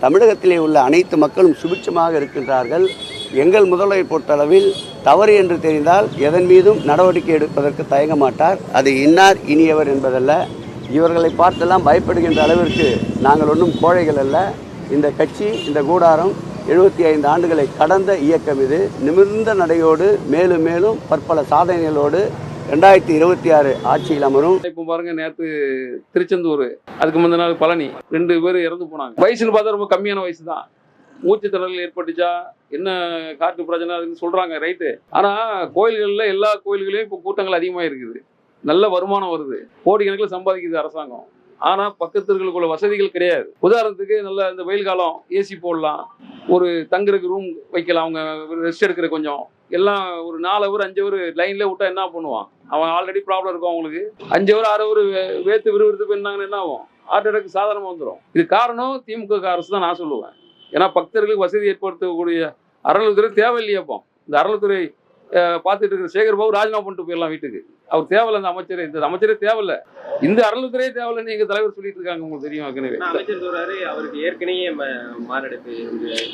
தமிழகத்திலே உள்ள அனைத்து மக்களும் சுபிட்சமாக இருக்கின்றார்கள். எங்கள் முதல்வரை பொறுத்தளவில் தவறு என்று தெரிந்தால் எதன் மீதும் நடவடிக்கை எடுப்பதற்கு தயங்க மாட்டார். அது இன்னார் இனியவர் என்பதல்ல. இவர்களை பார்த்தெல்லாம் பயப்படுகின்ற அளவிற்கு நாங்கள் ஒன்றும் கோழைகள் அல்ல. இந்த கட்சி, இந்த கூடாரம் 75 ஆண்டுகளை கடந்த இயக்கம். இது நிமிர்ந்த நடையோடு மேலும் மேலும் பற்பல சாதனைகளோடு 2026 ஆட்சியில் அமரும். இப்போ பாருங்க, நேற்று திருச்செந்தூர், அதுக்கு முந்தின நாள் பழனி, 2 பேர் இறந்து போனாங்க. வயசுன்னு பார்த்தா ரொம்ப கம்மியான வயசு தான். மூச்சு திணறல் ஏற்பட்டுச்சா, என்ன காற்று பிரச்சனை அதுன்னு சொல்றாங்க, ரைட்டு. ஆனா கோயில்களில் எல்லா கோயில்களையும் இப்போ கூட்டங்கள் அதிகமாக இருக்குது. நல்ல வருமானம் வருது, கோடிக்கணக்கில் சம்பாதிக்குது அரசாங்கம். ஆனா பக்கத்திற்குள்ள வசதிகள் கிடையாது. உதாரணத்துக்கு நல்ல இந்த வெயில் காலம் ஏசி போடலாம், ஒரு தங்குறதுக்கு ரூம் வைக்கலாம், அவங்க ரெஸ்ட் எடுக்கிற கொஞ்சம் எல்லாம் ஒரு 4 ஹவர் 5 ஹவர் லைன்ல விட்டா என்ன பண்ணுவான்? அவன் ஆல்ரெடி ப்ராப்ளம் இருக்கும் அவங்களுக்கு. 5 ஹவர் 6 ஹவர் வேத்து விறுவிறுத்து போயிருந்தாங்கன்னு என்ன ஆகும்? ஹார்ட் அட்டாக் சாதாரணமாக வந்துடும். இது காரணம் திமுக அரசு தான் நான் சொல்லுவேன். ஏன்னா பக்தர்களுக்கு வசதி ஏற்படுத்தக்கூடிய அறநிலைத்துறை தேவையில்லையப்போ. இந்த அறநிலைத்துறை பார்த்துட்டு இருக்கிற சேகர் பாபு ராஜினாமா பண்ணிட்டு போயிடலாம் வீட்டுக்கு. அவர் தேவையில்லை, இந்த அமைச்சரே, இந்த அமைச்சரே தேவையில்லை, இந்த அறநிலைத்துறையே தேவையில்லைன்னு எங்க தலைவர் சொல்லிட்டு இருக்காங்க. உங்களுக்கு தெரியும். அமைச்சர் சொல்றாரு அவருக்கு ஏற்கனவே மாரடைப்பு.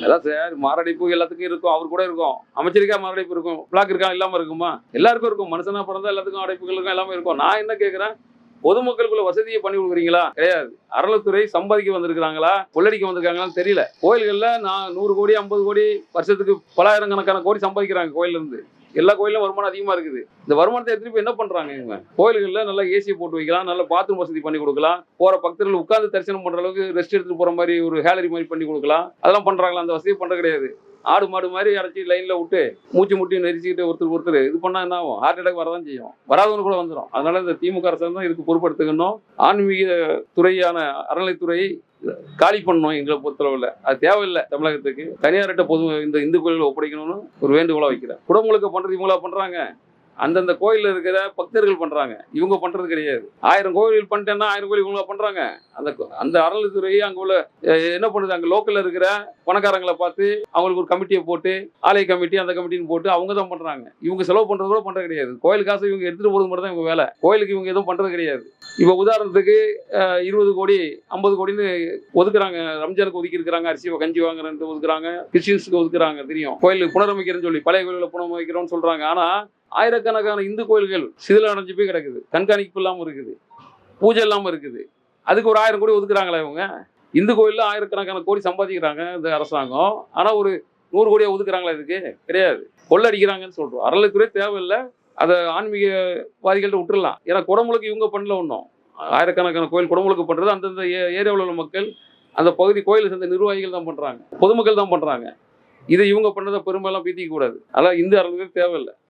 அதான் சார், மாரடைப்பு எல்லாத்துக்கும் இருக்கும், அவர் கூட இருக்கும். அமைச்சருக்கா மாரடைப்பு இருக்கும், பிளாக் இருக்கா இல்லாம இருக்குமா? எல்லாருக்கும் இருக்கும். மனுஷனா பிறந்தா எல்லாத்துக்கும் அடைப்புகள் இருக்கும், எல்லாமே இருக்கும். நான் என்ன கேட்கிறேன், பொதுமக்களுக்குள்ள வசதியை பண்ணி கொடுக்குறீங்களா? கிடையாது. அறநிலைத்துறை சம்பாதிக்க வந்திருக்கிறாங்களா, கொள்ளடிக்க வந்திருக்காங்களான்னு தெரியல. கோயில்கள்ல நான் 100 கோடி 50 கோடி வருஷத்துக்கு பலாயிரக்கணக்கான கோடி சம்பாதிக்கிறாங்க கோயில்ல இருந்து. எல்லா கோயிலும் வருமானம் அதிகமா இருக்குது. இந்த வருமானத்தை எடுத்துட்டு போய் என்ன பண்றாங்க இவங்க? கோயில்கள்ல நல்லா ஏசியை போட்டு வைக்கலாம், நல்ல பாத்ரூம் வசதி பண்ணி கொடுக்கலாம், போற பக்தர்கள் உட்கார்ந்து தரிசனம் பண்ற அளவுக்கு ரெஸ்ட் எடுத்துட்டு போற மாதிரி ஒரு கேலரி மாதிரி பண்ணி கொடுக்கலாம். அதெல்லாம் பண்றாங்களா? அந்த வசதி பண்ற கிடையாது. ஆடு மாடு மாதிரி அடைச்சி லைன்ல விட்டு மூச்சு முட்டி நெரிச்சிக்கிட்டு ஒருத்தர் இது பண்ணா என்ன ஆகும்? ஹார்ட் அட்டாக் வரதான் செய்யும், வராதவங்க கூட வந்துடும். அதனால இந்த திமுக அரசாங்கம் தான் இதுக்கு பொறுப்படுத்துக்கணும். ஆன்மீக துறையான அறநிலைத்துறை காலி பண்ணணும். எங்களை பொறுத்தளவில் அது தேவையில்லை. தமிழகத்துக்கு தனியார்கிட்ட இந்த இந்து கோயில்களை ஒப்படைக்கணும்னு ஒரு வேண்டுகோளா வைக்கிறேன். குடமுழுக்க பண்றது இவங்களா பண்றாங்க, அந்தந்த கோயிலில் இருக்கிற பக்தர்கள் பண்றாங்க, இவங்க பண்றது கிடையாது. 1000 கோயில் பண்ணிட்டேன்னா 1000 கோயில் இவங்களா பண்றாங்க. அந்த அறநிலைத்துறை அங்க உள்ள என்ன பண்ணுது, அங்க லோக்கல்ல இருக்கிற பணக்காரங்களை பார்த்து அவங்களுக்கு ஒரு கமிட்டியை போட்டு, ஆலய கமிட்டி அந்த கமிட்டின்னு போட்டு அவங்க தான் பண்றாங்க. இவங்க செலவு பண்றது கூட பண்றது கிடையாது. கோயில் காசு இவங்க எடுத்துட்டு போறது மட்டும் தான் இவங்க வேலை. கோயிலுக்கு இவங்க எதுவும் பண்றது கிடையாது. இப்ப உதாரணத்துக்கு 20 கோடி 50 கோடின்னு ஒதுக்குறாங்க. ரம்ஜானுக்கு ஒதுக்கி இருக்கிறாங்க, அரிசி கஞ்சி வாங்குறேன்னு ஒதுக்குறாங்க, கிறிஸ்டின்ஸுக்கு ஒதுக்குறாங்க. தெரியும், கோயிலுக்கு புனரமைக்கிறேன்னு சொல்லி பழைய கோயிலில் புனரமைக்கிறோம்னு சொல்றாங்க. ஆனா ஆயிரக்கணக்கான இந்து கோயில்கள் சிதில அடைஞ்சு போய் கிடக்குது, கண்காணிப்பு இல்லாமல் இருக்குது, பூஜை இல்லாமல் இருக்குது. அதுக்கு ஒரு 1000 கோடி ஒதுக்குறாங்களா இவங்க? இந்து கோயிலில் ஆயிரக்கணக்கான கோடி சம்பாதிக்கிறாங்க இந்த அரசாங்கம். ஆனால் ஒரு 100 கோடியை ஒதுக்குறாங்களா? இதுக்கு கிடையாது. கொள்ளடிக்கிறாங்கன்னு சொல்றோம். அறநிலைத்துறை தேவையில்லை, அதை ஆன்மீகவாதிகள்ட்ட விட்டுடலாம். ஏன்னா குடமுழுக்கு இவங்க பண்ணல ஒன்றும். ஆயிரக்கணக்கான கோயில் குடமுழுக்கு பண்றது அந்தந்த ஏரியாவில் உள்ள மக்கள், அந்த பகுதி கோயிலை சேர்ந்த நிர்வாகிகள் தான் பண்றாங்க, பொதுமக்கள் தான் பண்றாங்க. இதை இவங்க பண்ணதை பெரும்பாலும் பீத்திக்க கூடாது. அதெல்லாம் இந்து அறநிலைத்துறை தேவையில்லை.